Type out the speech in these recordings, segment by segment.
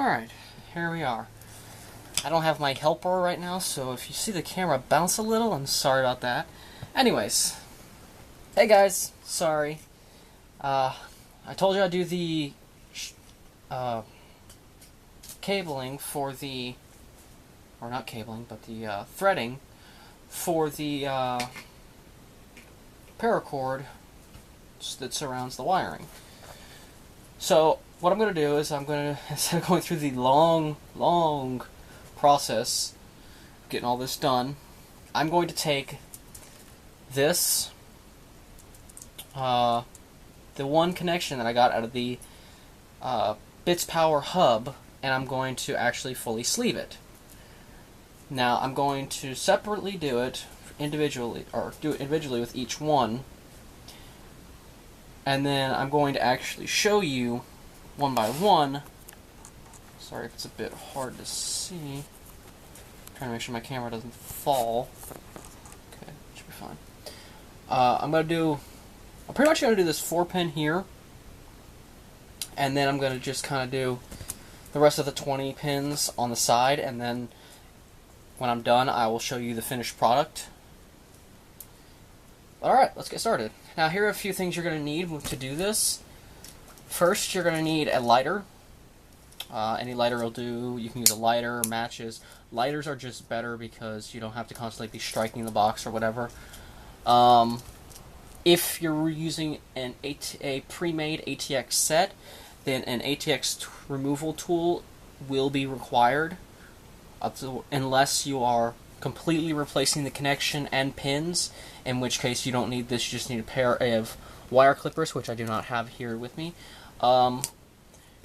Alright, here we are. I don't have my helper right now, so if you see the camera bounce a little, I'm sorry about that. Anyways, hey guys, sorry. I told you I'd do the cabling for the, or not cabling, but the threading for the paracord that surrounds the wiring. So what I'm going to do is I'm going to, instead of going through the long process of getting all this done, I'm going to take this, the one connection that I got out of the Bits Power hub, and I'm going to actually fully sleeve it. Now I'm going to separately do it individually, or do it individually with each one, and then I'm going to actually show you one by one. Sorry if it's a bit hard to see. I'm trying to make sure my camera doesn't fall. Okay, should be fine. I'm pretty much going to do this 4-pin here, and then I'm going to just kind of do the rest of the 20 pins on the side, and then when I'm done I will show you the finished product. Alright, let's get started. Now here are a few things you're going to need to do this. First, you're going to need a lighter. Any lighter will do. You can use a lighter, matches. Lighters are just better because you don't have to constantly be striking the box or whatever. If you're using a pre-made ATX set, then an ATX removal tool will be required, unless you are completely replacing the connection and pins, in which case you don't need this. You just need a pair of wire clippers, which I do not have here with me.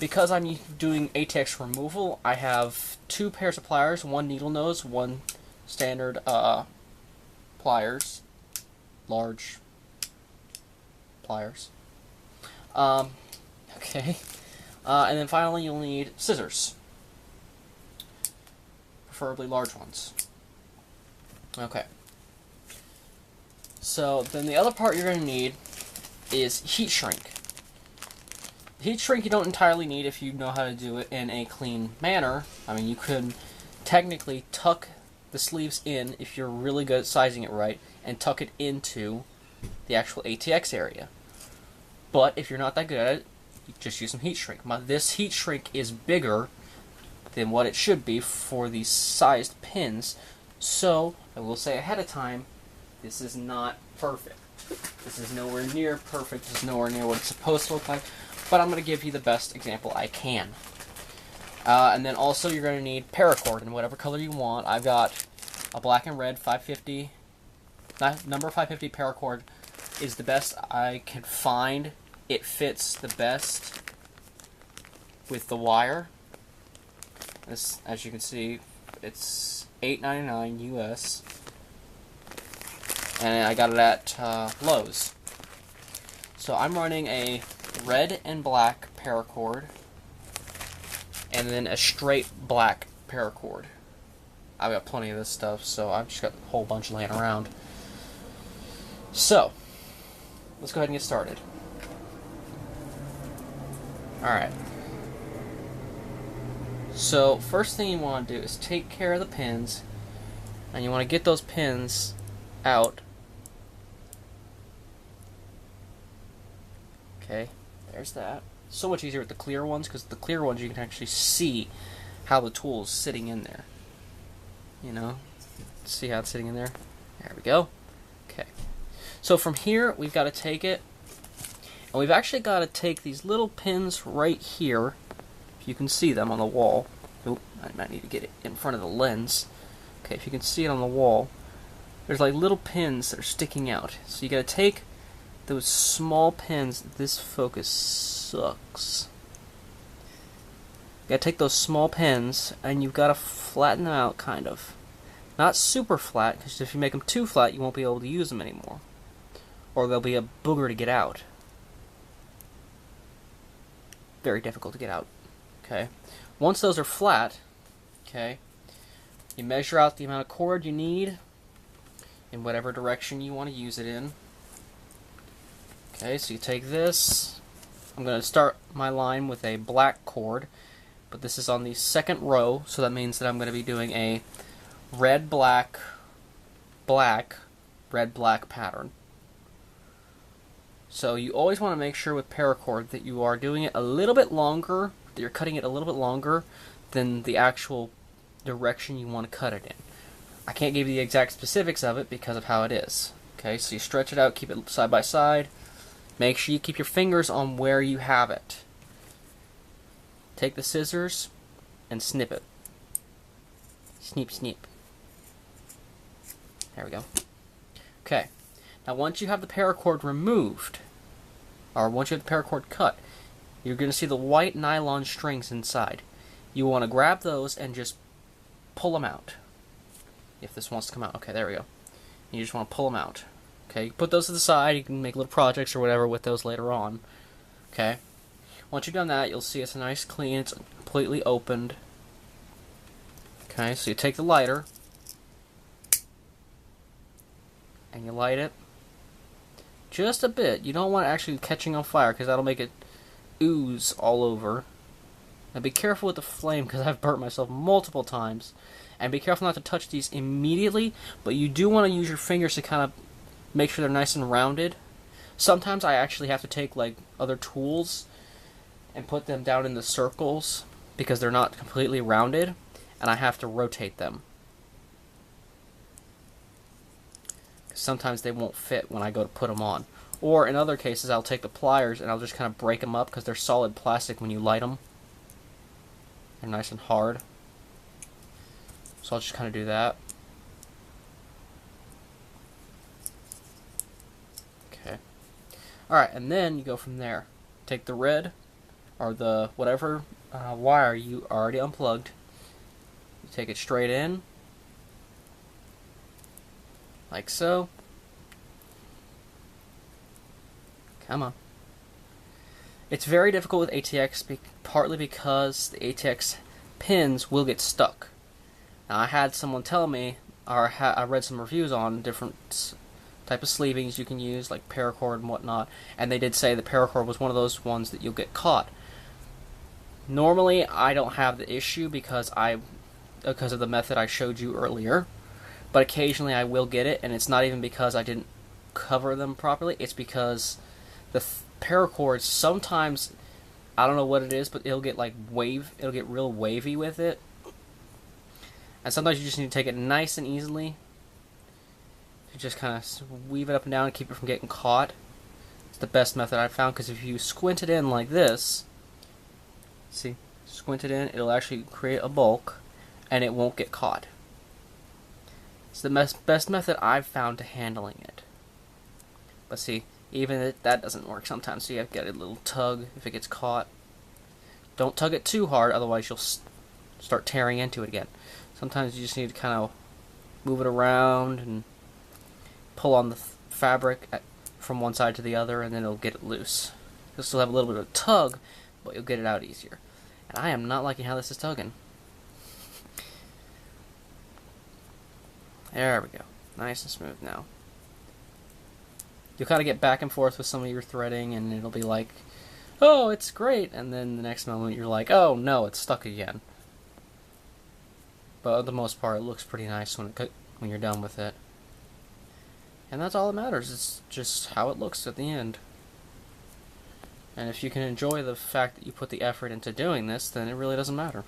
Because I'm doing ATX removal, I have 2 pairs of pliers, one needle nose, one standard pliers, large pliers. Okay. And then finally you'll need scissors, preferably large ones. Okay. So then the other part you're going to need is heat shrink. Heat shrink you don't entirely need if you know how to do it in a clean manner. I mean, you could technically tuck the sleeves in if you're really good at sizing it right, and tuck it into the actual ATX area. But if you're not that good at it, you just use some heat shrink. This heat shrink is bigger than what it should be for these sized pins, so I will say ahead of time, this is not perfect. This is nowhere near perfect. This is nowhere near what it's supposed to look like, but I'm going to give you the best example I can. And then also you're going to need paracord in whatever color you want. I've got a black and red 550. Number 550 paracord is the best I can find. It fits the best with the wire. This, as you can see, it's $8.99 US, and I got it at Lowe's. So I'm running a red and black paracord, and then a straight black paracord. I've got plenty of this stuff, so I've just got a whole bunch laying around. So let's go ahead and get started. Alright. So first thing you want to do is take care of the pins, and you want to get those pins out. Okay, there's that. So much easier with the clear ones, because the clear ones you can actually see how the tool is sitting in there. You know, see how it's sitting in there? There we go. Okay. So from here, we've got to take it, and we've actually got to take these little pins right here. If you can see them on the wall. Oop, I might need to get it in front of the lens. Okay, if you can see it on the wall, there's like little pins that are sticking out. So you got to take those small pins. This focus sucks. You got to take those small pins, and you've got to flatten them out, kind of. Not super flat, because if you make them too flat, you won't be able to use them anymore. Or they'll be a booger to get out. Very difficult to get out. Okay. Once those are flat, okay, you measure out the amount of cord you need in whatever direction you want to use it in. Okay, so you take this. I'm going to start my line with a black cord, but this is on the second row, so that means that I'm going to be doing a red, black, black, red, black pattern. So you always want to make sure with paracord that you are doing it a little bit longer, that you're cutting it a little bit longer than the actual direction you want to cut it in. I can't give you the exact specifics of it because of how it is. Okay, so you stretch it out, keep it side by side. Make sure you keep your fingers on where you have it. Take the scissors and snip it. Snip, snip. There we go. Okay, now once you have the paracord removed, or once you have the paracord cut, you're going to see the white nylon strings inside. You want to grab those and just pull them out. If this wants to come out. Okay, there we go. You just want to pull them out. Okay, put those to the side. You can make little projects or whatever with those later on. Okay. Once you've done that, you'll see it's nice, clean. It's completely opened. Okay, so you take the lighter and you light it just a bit. You don't want it actually catching on fire because that'll make it ooze all over. Now be careful with the flame because I've burnt myself multiple times. And be careful not to touch these immediately, but you do want to use your fingers to kind of make sure they're nice and rounded. Sometimes I actually have to take like other tools and put them down in the circles because they're not completely rounded, and I have to rotate them. Sometimes they won't fit when I go to put them on. Or in other cases, I'll take the pliers and I'll just kind of break them up because they're solid plastic when you light them. They're nice and hard. So I'll just kind of do that. Okay. Alright, and then you go from there. Take the red, or the whatever wire you already unplugged. You take it straight in. Like so. Come on. It's very difficult with ATX, partly because the ATX pins will get stuck. Now, I had someone tell me, or I read some reviews on different type of sleevings you can use, like paracord and whatnot, and they did say the paracord was one of those ones that you'll get caught. Normally, I don't have the issue because of the method I showed you earlier, but occasionally I will get it, and it's not even because I didn't cover them properly, it's because the paracord sometimes, I don't know what it is, but it'll get real wavy with it. And sometimes you just need to take it nice and easily. You just kind of weave it up and down and keep it from getting caught. It's the best method I've found, because if you squint it in like this, see, squint it in, it'll actually create a bulk, and it won't get caught. It's the best method I've found to handling it. But see, even that doesn't work sometimes, so you have to get a little tug if it gets caught. Don't tug it too hard, otherwise you'll start tearing into it again. Sometimes you just need to kind of move it around and pull on the fabric from one side to the other, and then it'll get it loose. You'll still have a little bit of a tug, but you'll get it out easier. And I am not liking how this is tugging. There we go. Nice and smooth now. You'll kind of get back and forth with some of your threading, and it'll be like, oh, it's great, and then the next moment you're like, oh no, it's stuck again. But for the most part, it looks pretty nice when you're done with it. And that's all that matters. It's just how it looks at the end. And if you can enjoy the fact that you put the effort into doing this, then it really doesn't matter.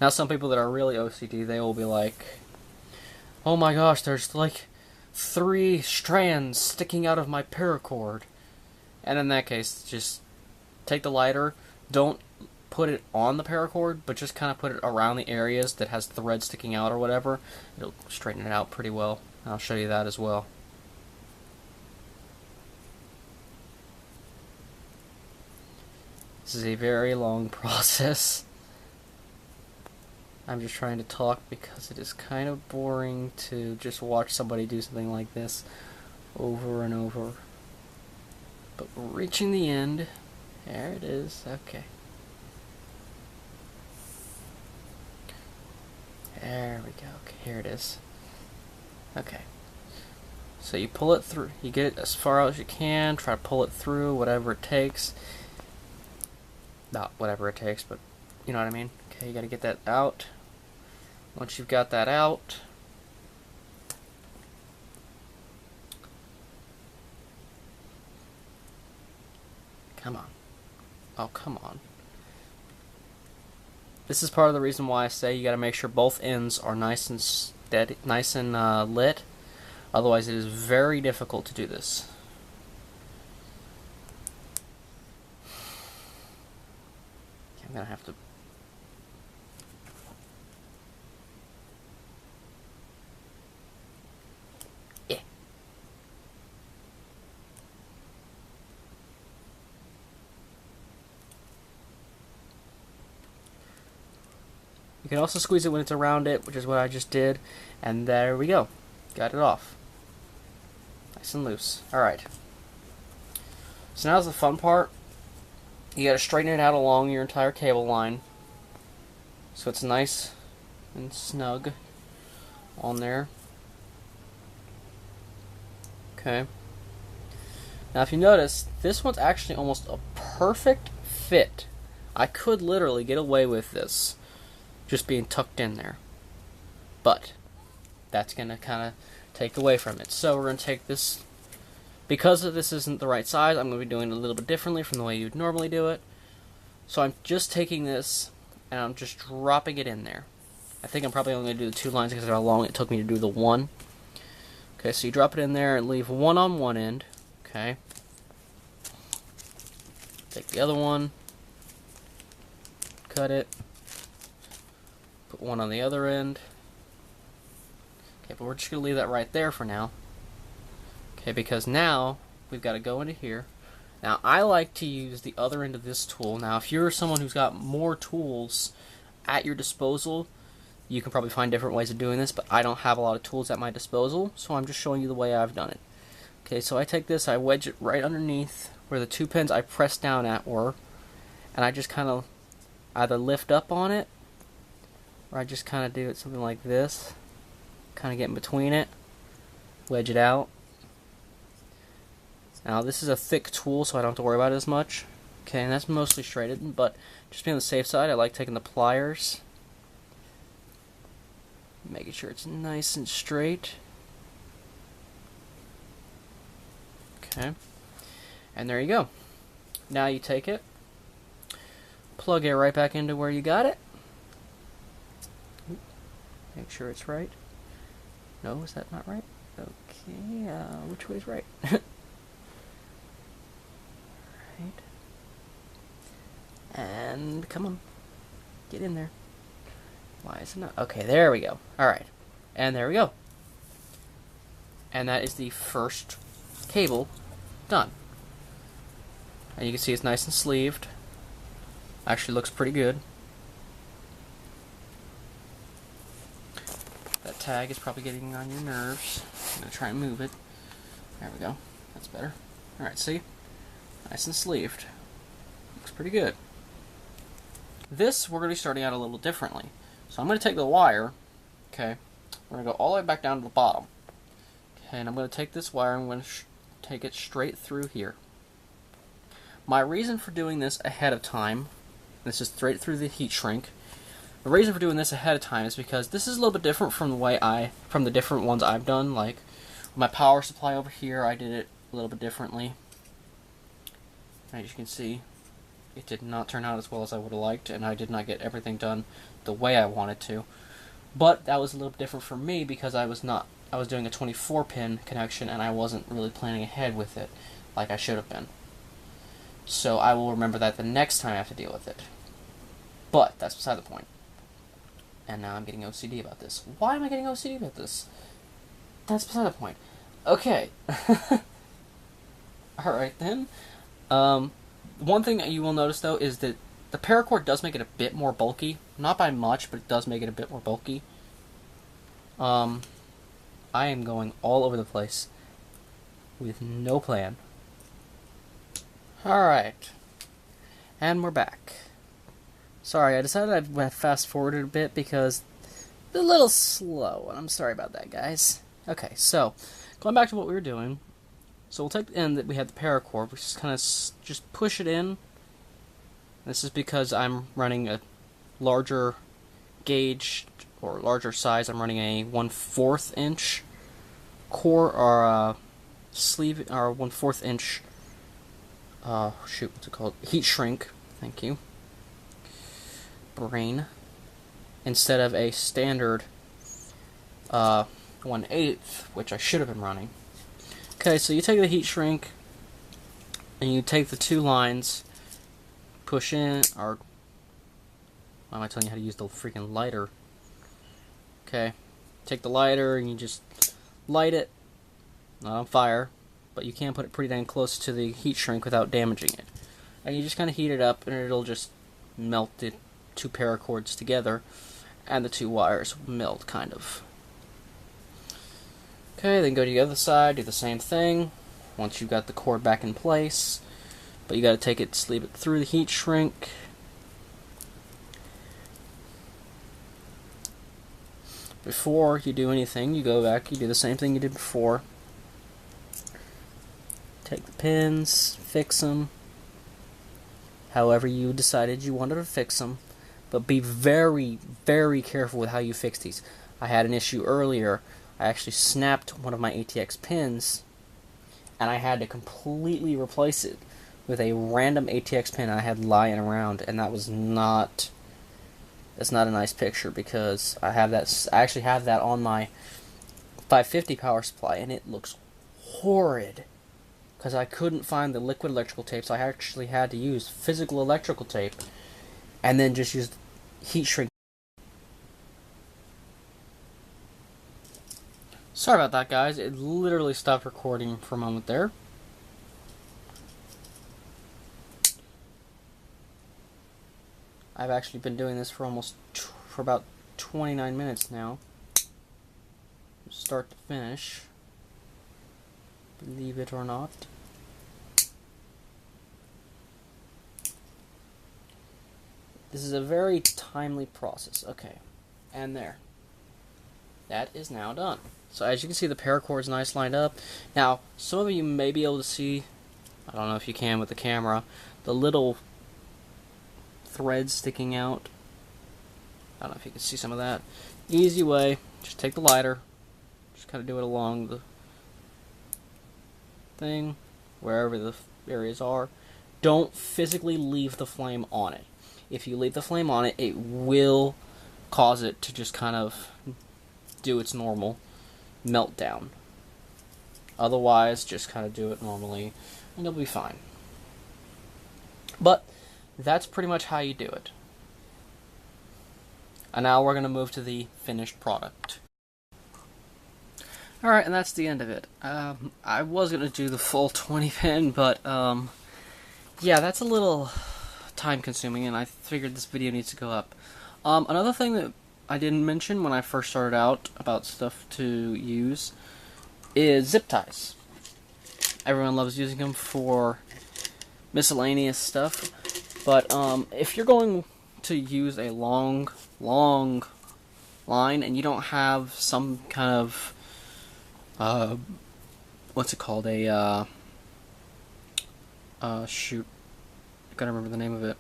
Now, some people that are really OCD, they will be like, oh my gosh, there's like 3 strands sticking out of my paracord. And in that case, just take the lighter, don't put it on the paracord, but just kind of put it around the areas that has thread sticking out or whatever. It'll straighten it out pretty well. I'll show you that as well. This is a very long process. I'm just trying to talk because it is kind of boring to just watch somebody do something like this over and over. But we're reaching the end. There it is. Okay. There we go. Okay, here it is. Okay. So you pull it through. You get it as far out as you can. Try to pull it through, whatever it takes. Not whatever it takes, but you know what I mean. Okay, you got to get that out. Once you've got that out, come on. Oh, come on. This is part of the reason why I say you got to make sure both ends are nice and steady, nice and lit. Otherwise, it is very difficult to do this. Okay, I'm gonna have to. Yeah. You can also squeeze it when it's around it, which is what I just did. And there we go. Got it off. Nice and loose. Alright. So now's the fun part. You gotta straighten it out along your entire cable line, so it's nice and snug on there. Okay. Now if you notice, this one's actually almost a perfect fit. I could literally get away with this just being tucked in there. But that's going to kind of take away from it. So we're going to take this, because this isn't the right size, I'm going to be doing it a little bit differently from the way you'd normally do it. So I'm just taking this and I'm just dropping it in there. I think I'm probably only going to do the 2 lines because of how long it took me to do the 1. Okay, so you drop it in there and leave 1 on one end. Okay. Take the other one, cut it, put 1 on the other end. Okay, but we're just going to leave that right there for now. Okay, because now we've got to go into here. Now, I like to use the other end of this tool. Now, if you're someone who's got more tools at your disposal, you can probably find different ways of doing this, but I don't have a lot of tools at my disposal, so I'm just showing you the way I've done it. Okay, so I take this, I wedge it right underneath where the 2 pins I pressed down at were, and I just kind of either lift up on it, or I just kind of do it something like this, kind of get in between it, wedge it out. Now this is a thick tool, so I don't have to worry about it as much. Okay, and that's mostly straightened, but just being on the safe side, I like taking the pliers, making sure it's nice and straight. Okay, and there you go. Now you take it, plug it right back into where you got it. Make sure it's right. No, is that not right? Okay, which way is right? Right. And come on, get in there. Why is it not? Okay, there we go. Alright, and there we go. And that is the first cable done. And you can see it's nice and sleeved. Actually looks pretty good. That tag is probably getting on your nerves. I'm going to try and move it. There we go. That's better. Alright, see? Nice and sleeved. Looks pretty good. This, we're going to be starting out a little differently. So I'm going to take the wire, okay, we're going to go all the way back down to the bottom. Okay, and I'm going to take this wire and I'm going to take it straight through here. My reason for doing this ahead of time, this is straight through the heat shrink. The reason for doing this ahead of time is because this is a little bit different from the way from the different ones I've done. Like my power supply over here, I did it a little bit differently. As you can see, it did not turn out as well as I would have liked, and I did not get everything done the way I wanted to. But that was a little bit different for me because I was doing a 24-pin connection and I wasn't really planning ahead with it like I should have been. So I will remember that the next time I have to deal with it. But that's beside the point. And now I'm getting OCD about this. Why am I getting OCD about this? That's beside the point. Okay. Alright then. One thing that you will notice though is that the paracord does make it a bit more bulky. Not by much, but it does make it a bit more bulky. I am going all over the place with no plan. Alright. And we're back. Sorry, I decided I'd fast forward a bit because it's a little slow, and I'm sorry about that, guys. Okay, so, going back to what we were doing. So we'll take the end that we had the paracord, which is kind of just push it in. This is because I'm running a larger gauge or larger size. I'm running a 1/4 inch core or sleeve or 1/4 inch. What's it called? Heat shrink. Thank you. Brain. Instead of a standard 1/8, which I should have been running. Okay, so you take the heat shrink and you take the two lines, push in, or why am I telling you how to use the freaking lighter? Okay, take the lighter and you just light it, not on fire, but you can put it pretty dang close to the heat shrink without damaging it. And you just kind of heat it up and it'll just melt the two paracords together and the two wires will melt, kind of. Okay, then go to the other side, do the same thing once you've got the cord back in place, but you got to take it, sleeve it through the heat shrink. Before you do anything, you go back, you do the same thing you did before. Take the pins, fix them however you decided you wanted to fix them, but be very, very careful with how you fix these. I had an issue earlier. I actually snapped one of my ATX pins, and I had to completely replace it with a random ATX pin I had lying around, and that was not... That's not a nice picture because I actually have that on my 550 power supply, and it looks horrid because I couldn't find the liquid electrical tape, so I actually had to use physical electrical tape and then just use heat shrink. Sorry about that, guys. It literally stopped recording for a moment there. I've actually been doing this for for about 29 minutes now. Start to finish. Believe it or not. This is a very timely process. Okay. And there. That is now done. So as you can see, the paracord's nice lined up. Now, some of you may be able to see, I don't know if you can with the camera, the little threads sticking out. I don't know if you can see some of that. Easy way, just take the lighter, just kind of do it along the thing, wherever the areas are. Don't physically leave the flame on it. If you leave the flame on it, it will cause it to just kind of do its normal meltdown. Otherwise, just kind of do it normally, and it'll be fine. But that's pretty much how you do it. And now we're going to move to the finished product. Alright, and that's the end of it. I was going to do the full 20 pin, but yeah, that's a little time consuming, and I figured this video needs to go up. Another thing that I didn't mention when I first started out about stuff to use is zip ties. Everyone loves using them for miscellaneous stuff, but if you're going to use a long line and you don't have some kind of what's it called, shoot, I gotta remember the name of it,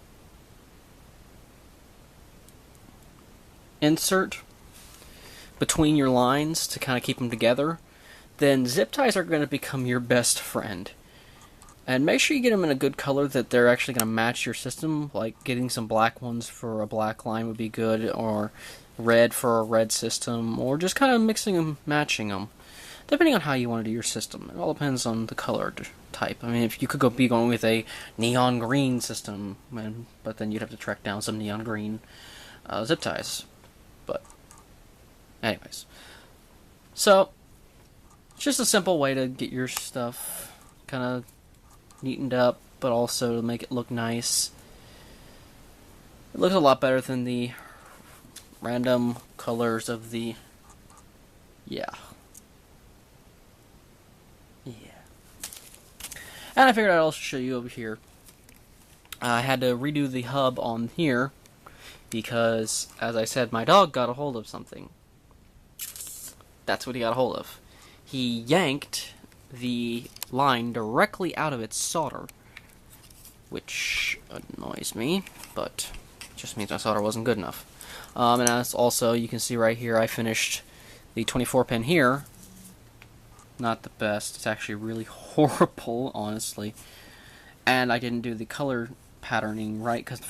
insert between your lines to kind of keep them together, then zip ties are going to become your best friend. And make sure you get them in a good color that they're actually going to match your system. Like getting some black ones for a black line would be good, or red for a red system, or just kind of mixing them, matching them, depending on how you want to do your system. It all depends on the color type. I mean, if you could be going with a neon green system, but then you'd have to track down some neon green zip ties. But anyways, so just a simple way to get your stuff kind of neatened up, but also to make it look nice. It looks a lot better than the random colors of the... Yeah. And I figured I'd also show you over here. I had to redo the hub on here because, as I said, my dog got a hold of something. That's what he got a hold of. He yanked the line directly out of its solder which annoys me, but just means my solder wasn't good enough. And as also, you can see right here, I finished the 24 pin here. Not the best. It's actually really horrible, honestly. And I didn't do the color patterning right, because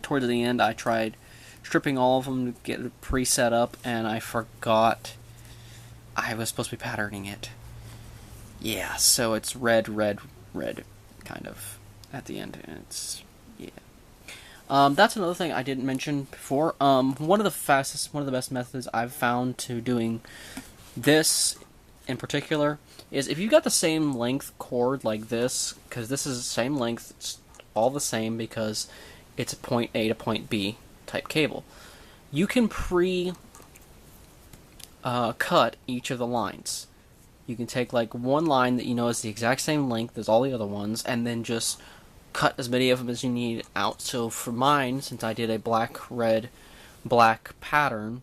towards the end I tried stripping all of them to get it pre-set up, and I forgot I was supposed to be patterning it. Yeah, so it's red, red, red, kind of, at the end, and it's, yeah. That's another thing I didn't mention before. One of the best methods I've found to doing this in particular is if you've got the same length cord like this, because this is the same length, it's all the same because it's a point A to point B type cable. You can cut each of the lines. You can take like one line that you know is the exact same length as all the other ones, and then just cut as many of them as you need out. So for mine, since I did a black, red, black pattern,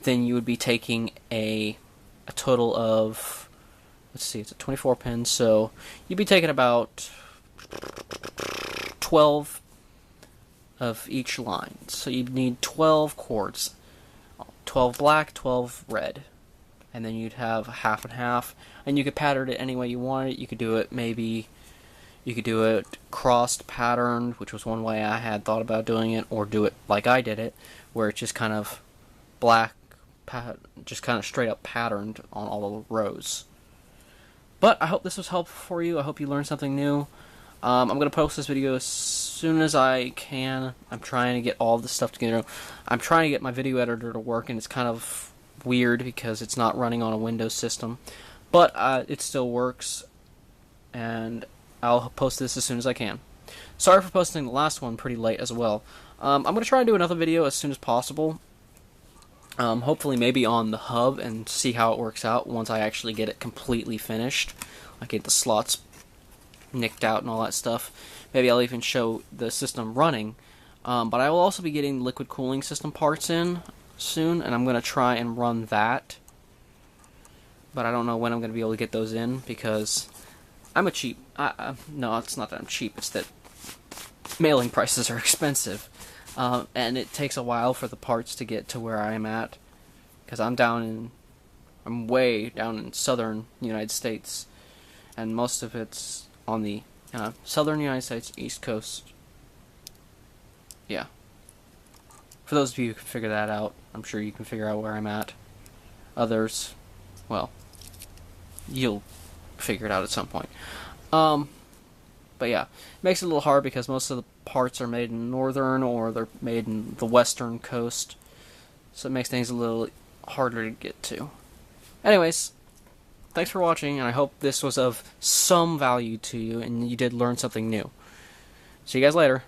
then you would be taking a total of, let's see, it's a 24 pin, so you'd be taking about 12 of each line. So you'd need 12 cords, 12 black, 12 red, and then you'd have half and half, and you could pattern it any way you wanted. You could do it crossed patterned, which was one way I had thought about doing it, or do it like I did it, where it's just kind of black, just kind of straight up patterned on all the rows. But I hope this was helpful for you. I hope you learned something new. I'm going to post this video as soon as I can. I'm trying to get all this stuff together. I'm trying to get my video editor to work, and it's kind of weird because it's not running on a Windows system. But it still works, and I'll post this as soon as I can. Sorry for posting the last one pretty late as well. I'm going to try and do another video as soon as possible. Hopefully maybe on the hub, and see how it works out once I actually get it completely finished. I get the slots nicked out and all that stuff. Maybe I'll even show the system running. But I will also be getting liquid cooling system parts in soon, and I'm going to try and run that. But I don't know when I'm going to be able to get those in, because I'm a cheap... no, it's not that I'm cheap, it's that mailing prices are expensive. And it takes a while for the parts to get to where I am at, because I'm way down in southern United States, and most of it's on the southern United States, East Coast. Yeah. For those of you who can figure that out, I'm sure you can figure out where I'm at. Others, well, you'll figure it out at some point. But yeah, it makes it a little hard because most of the parts are made in northern, or they're made in the western coast, so it makes things a little harder to get to. Anyways, thanks for watching, and I hope this was of some value to you and you did learn something new. See you guys later.